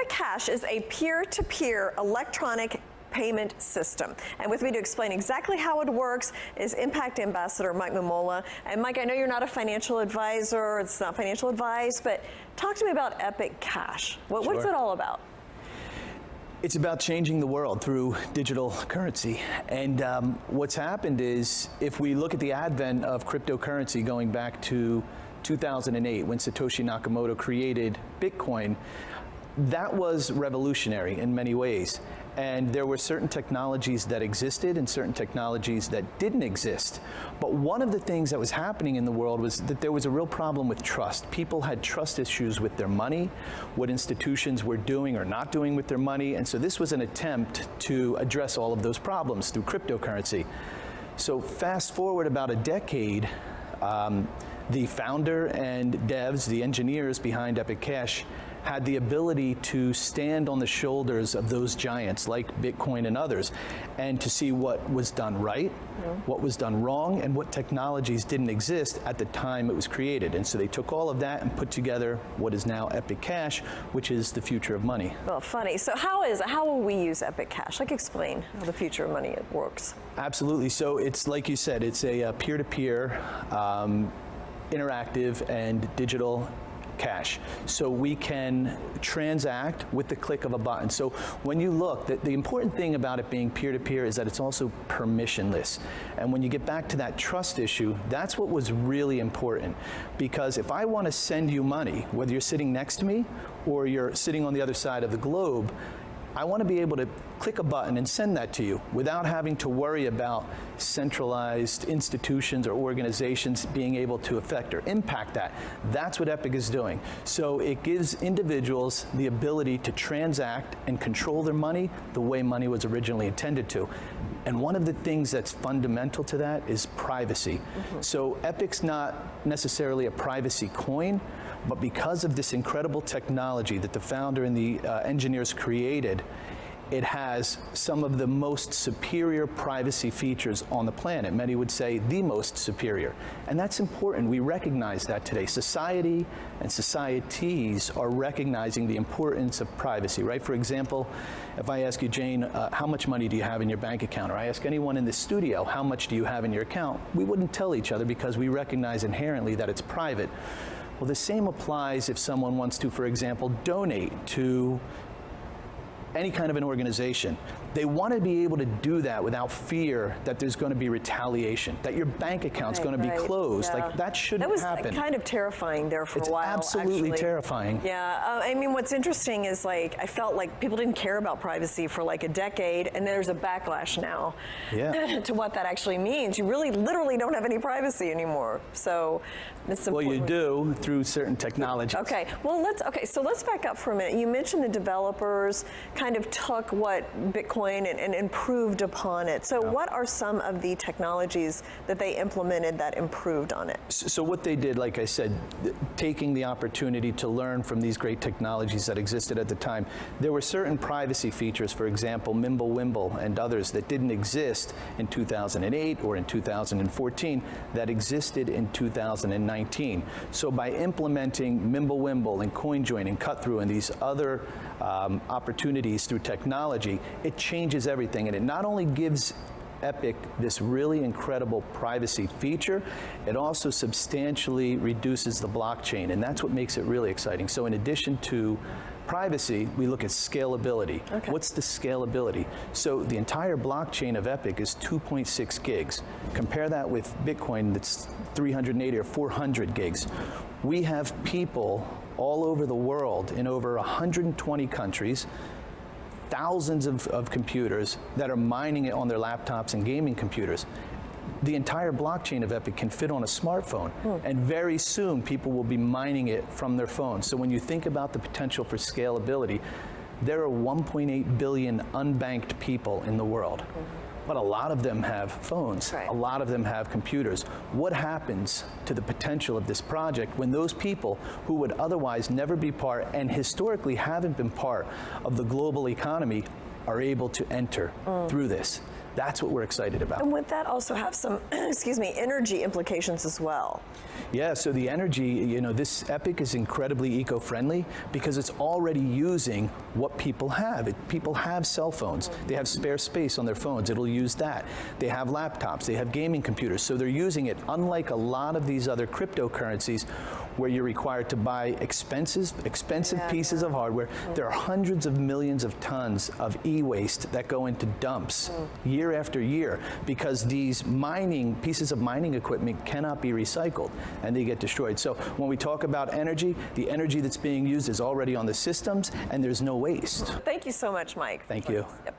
Epic Cash is a peer-to-peer electronic payment system. And with me to explain exactly how it works is Impact Ambassador Mike Mumola. And Mike, I know you're not a financial advisor, it's not financial advice, but talk to me about Epic Cash. What's it all about? It's about changing the world through digital currency. And what's happened is, if we look at the advent of cryptocurrency going back to 2008, when Satoshi Nakamoto created Bitcoin, that was revolutionary in many ways. And there were certain technologies that existed and certain technologies that didn't exist. But one of the things that was happening in the world was that there was a real problem with trust. People had trust issues with their money, what institutions were doing or not doing with their money. And so this was an attempt to address all of those problems through cryptocurrency. So fast forward about a decade, the founder and devs, the engineers behind Epic Cash, had the ability to stand on the shoulders of those giants like Bitcoin and others, and to see what was done right, what was done wrong, and what technologies didn't exist at the time it was created. And so they took all of that and put together what is now Epic Cash, which is the future of money. Well, funny. So how will we use Epic Cash? Like, explain how the future of money works. Absolutely. So it's, like you said, it's a peer-to-peer, interactive and digital cash. So we can transact with the click of a button. So when you look, the important thing about it being peer-to-peer is that it's also permissionless. And when you get back to that trust issue, that's what was really important. Because if I want to send you money, whether you're sitting next to me or you're sitting on the other side of the globe, I want to be able to click a button and send that to you without having to worry about centralized institutions or organizations being able to affect or impact that. That's what Epic is doing. So it gives individuals the ability to transact and control their money the way money was originally intended to. And one of the things that's fundamental to that is privacy. So Epic's not necessarily a privacy coin, but because of this incredible technology that the founder and the engineers created, it has some of the most superior privacy features on the planet. Many would say the most superior. And that's important. We recognize that today. Society and societies are recognizing the importance of privacy, right? For example, if I ask you, Jane, how much money do you have in your bank account? Or I ask anyone in the studio, how much do you have in your account? We wouldn't tell each other because we recognize inherently that it's private. Well, the same applies if someone wants to, for example, donate to any kind of an organization. They want to be able to do that without fear that there's going to be retaliation, that your bank account's going to be closed. Like, that shouldn't happen. That was kind of terrifying there for a while. It's absolutely terrifying. Yeah, I mean, what's interesting is, like, I felt like people didn't care about privacy for like a decade, and there's a backlash now to what that actually means. You really, literally don't have any privacy anymore. So it's important. Well, you do through certain technologies. Okay, well, so let's back up for a minute. You mentioned the developers kind of took what Bitcoin and improved upon it. So what are some of the technologies that they implemented that improved on it? So what they did, like I said, taking the opportunity to learn from these great technologies that existed at the time, there were certain privacy features, for example, Mimblewimble and others that didn't exist in 2008 or in 2014 that existed in 2019. So by implementing Mimblewimble and CoinJoin and Cut-Through and these other opportunities through technology, it changes everything. And it not only gives Epic this really incredible privacy feature, it also substantially reduces the blockchain, and that's what makes it really exciting. So in addition to privacy, we look at scalability. What's the scalability? So the entire blockchain of Epic is 2.6 gigs. Compare that with Bitcoin that's 380 or 400 gigs. We have people all over the world in over 120 countries, thousands of computers that are mining it on their laptops and gaming computers. The entire blockchain of Epic can fit on a smartphone, and very soon people will be mining it from their phones. So when you think about the potential for scalability, there are 1.8 billion unbanked people in the world. But a lot of them have phones. A lot of them have computers. What happens to the potential of this project when those people who would otherwise never be part and historically haven't been part of the global economy are able to enter through this? That's what we're excited about. And would that also have some, excuse me, energy implications as well? Yeah, so the energy, this Epic is incredibly eco-friendly because it's already using what people have. People have cell phones. They have spare space on their phones. It'll use that. They have laptops. They have gaming computers. So they're using it, unlike a lot of these other cryptocurrencies where you're required to buy expensive pieces of hardware. There are hundreds of millions of tons of e-waste that go into dumps year after year because these pieces of mining equipment cannot be recycled and they get destroyed. So when we talk about energy, the energy that's being used is already on the systems and there's no waste. Thank you so much, Mike. Thank you. Yep.